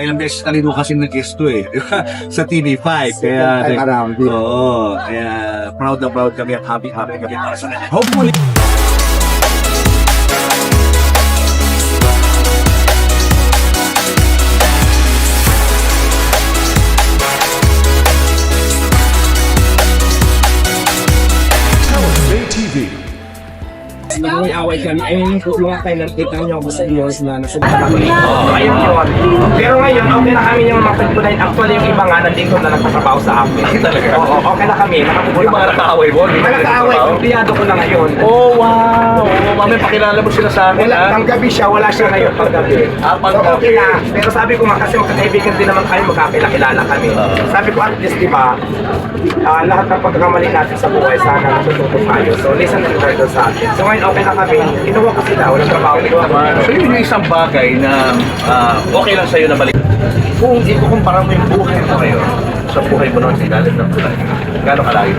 ilang beses na rin kasi nag-guest to eh. Sa TV5. Kaya, Second time around, yeah. oo. Kaya, proud na proud kami at happy kami para sa kanya. Hopefully, May away kami. Ayun yung mga tayo nakita nyo ako sa news na nasa kami. Ayun yun. Pero ngayon, okay na kami yung mapagpunayin. Actually, yung iba nga nandito na nagtatrabaho sa amin. Talaga? Oo, okay na kami. yung mga nakaaway mo. Mga nakaaway, kumpliyado ko na ngayon. Oh, wow! Oo, mami, pakilala mo sila sa amin, Wala, ha? panggabi siya, wala siya ngayon panggabi. Ah, So, panggabi. okay na. Pero sabi ko nga, kasi magkakaibigan din naman kayo, magkakilala kami. Sabi ko, at least, di ba, lahat ng pagkakamali natin sa buhay, sana natututo tayo. So, listen and learn doon sa atin. So, ngayon, okay na kami. Inuwa ko sila, walang trabaho. So yun yung isang bagay na okay lang sa'yo na balik. Kung ikukumpara mo yung buhay mo ngayon sa buhay mo noon sa ilalim ng tulay, gano'ng kalayo?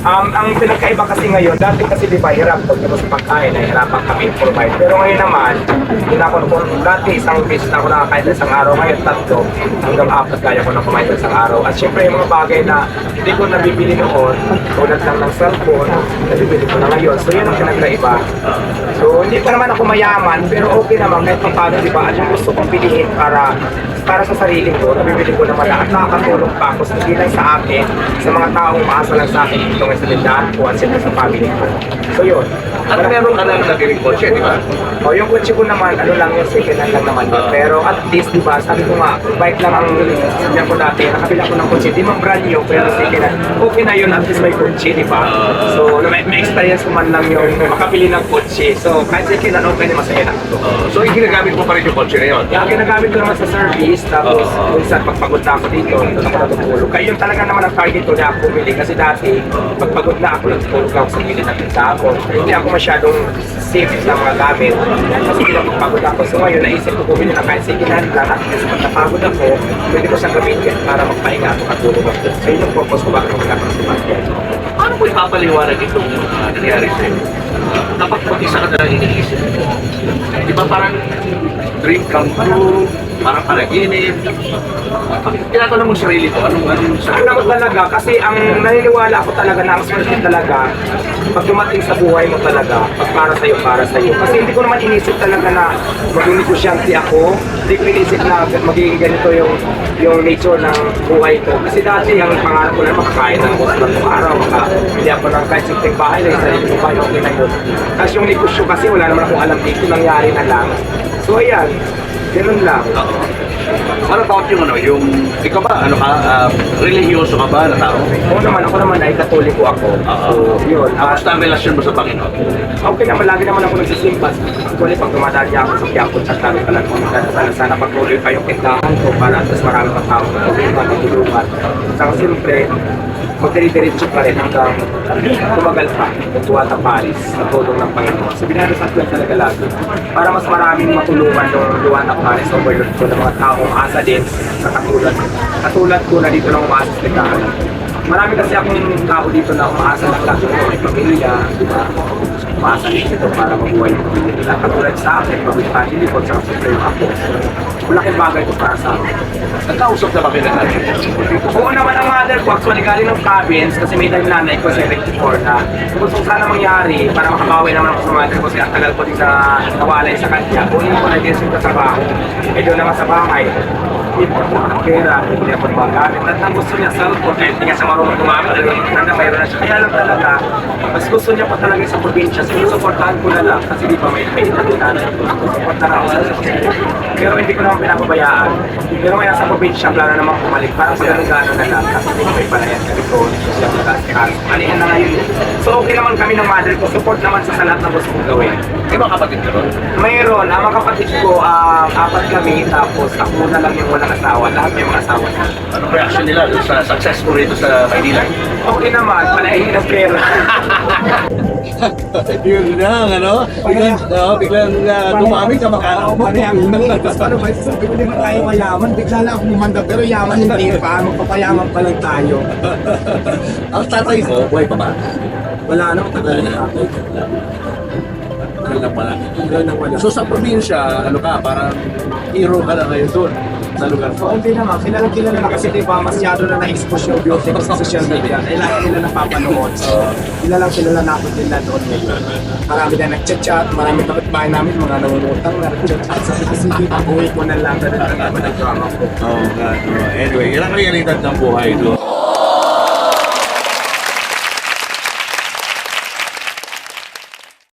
Ang pinagkaiba kasi ngayon, dati kasi di ba hirap pagdating sa pagkain, nahihirapan kami provide. Pero ngayon naman, hindi na ako, dati isang beses na ako nakakain sa isang araw, ngayon 3 hanggang 4 kaya ko na kumain sa isang araw. At syempre yung mga bagay na hindi ko nabibili noon, tulad lang ng cellphone, nabibili ko na ngayon. So yun ang pinagkaiba. So hindi pa naman ako mayaman, pero okay naman kahit paano, di ba? At yung gusto kong piliin para sa sarili ko, nabibili ko naman at nakakatulong pa ako hindi lang sa akin, sa mga taong umaasa lang sa akin dito ngayon sa tindahan ko at sila sa family ko. So yun. At meron ka lang nagiling kotse, di ba? O yung kotse ko naman, ano lang yung second hand lang naman yun. Pero at least, di ba, sabi ko nga, bike lang ang sasakyan ko dati, nakabila ko ng kotse, di man brand new, pero second hand. Okay na yun, at least may kotse, di ba? So, may experience ko man lang yung makabili ng kotse. So, kahit second hand, okay na masaya na ako. So ginagamit mo pa rin yung kotse na yun? Kaya ginagamit ko naman sa service, tapos minsan pagpagod na ako dito, doon ako natutulog. Kaya yun talaga naman ang target ko na ako bumili. Kasi dati, pagpagod na ako, natutulog ako sa gilid ng tindahan ko. Hindi ako masyadong safe sa mga gamit. Kasi pinapagpagod ako. So ngayon, naisip ko bumili na kahit sige na lang. At kasi pag napagod ako, pwede ko siyang gamitin para magpahinga ako at tulog ako. So yun yung purpose ko bakit ako nagkakaroon. Paano mo ipapaliwanag itong nangyari sa'yo? Kapag mag-isa ka na lang iniisip mo, di ba parang dream come true, parang panaginip. Tinatanong mo sarili ko, anong sa Alam mo talaga, kasi ang naniniwala ako talaga na ang swerte talaga, pag dumating sa buhay mo talaga, pag para sa'yo, para sa'yo. Kasi hindi ko naman inisip talaga na maging negosyante ako, hindi ko inisip na magiging ganito yung nature ng buhay ko. Kasi dati, ang pangarap ko na makakain ng boss ng araw, makabili ako ng kahit simpleng bahay na isa rin yung bahay, okay na yun. Tapos yung negosyo kasi, wala naman akong alam dito, nangyari na lang. So ayan, ganun lang. Ano tawag yung ano, yung, ikaw ba, ano ka, religyoso ka ba na tao? Ako naman ay katoliko ako. So, yun. Kamusta ang relasyon mo sa Panginoon? Okay naman, lagi naman ako nagsisimba. Actually, pag dumadaan niya ako sa Quiapo, tsaka pala ko, sana pagtuloy pa yung tindahan ko para at mas marami pang tao na matutulungan. Saka siyempre, magdiri-diretso pa rin hanggang tumagal pa, tuwa sa Paris, sa tulong ng Panginoon. So, binarasat lang talaga lagi para mas maraming matulungan ng luwan ng Paris overload ko ng mga taong asa din sa katulad ko na dito lang umaasa sa ligahan. Marami kasi akong tao dito na umaasa lang lang may pamilya, di ba? Umaasa dito para mabuhay yung pamilya nila. Katulad sa akin, pag-family ko, sa siyempre yung ako. Malaking bagay ito para sa akin. Nagkausap na ba kayo ng nanay? Oo naman ang mother ko, actually galing ng province kasi may dahil nanay ko 74 na. Gusto ko sana mangyari para makabawi naman ako sa mother ko kasi ang tagal ko din sa nawalay sa kanya. Kung hindi ko na din sa trabaho, eh doon naman sa bahay. Hindi ko ako pera, hindi ako ng mga gamit. At ang gusto niya cellphone, kahit hindi nga sa marunong gumamit, na mayroon na siya. Kaya lang talaga, mas gusto niya pa talaga sa probinsya. Sinusuportahan ko na lang kasi di ba may edad na nanay ko. Suportahan ako sa pero hindi ko naman pinapabayaan. Pero ngayon sa probinsya, plano naman kumalik. Parang sa ganun na lang. Kasi hindi ko may palayan ka rin ko. Siya mag-asikaso. Alihan na ngayon. So okay naman kami ng mother ko. Support naman sa lahat na gusto kong gawin. May mga kapatid ka ron? Mayroon. Ang mga kapatid ko, 4 kami. Tapos ako na lang yung walang asawa. Lahat may mga asawa na. Anong reaction nila doon sa success mo rito sa Maynila? Okay naman. Palahin ng pera. Yun lang, ano? Biglang dumami ka Paano ba? Sabi ko, di ba tayo mayaman? Bigla lang ako bumanda, pero yaman hindi pa. Magpapayaman pa lang tayo. Ang tatay mo, buhay pa ba? Wala na, tagal na tatay. Ano lang pala. Wala na wala. So sa probinsya, ano ka, parang hero ka na ngayon doon. sa lugar So, hindi naman, kilala na kasi diba, masyado na na-expose yung beauty ko sa social media. Kailangan nila napapanood. So, kilala natin nila doon ngayon. Marami na nag-chat-chat, marami kapitbahay namin, mga nangungutang na nag-chat-chat. Sabi kasi, uwi ko na lang, ganun na naman ang drama ko. Oo nga. Anyway, ilang realidad ng buhay doon.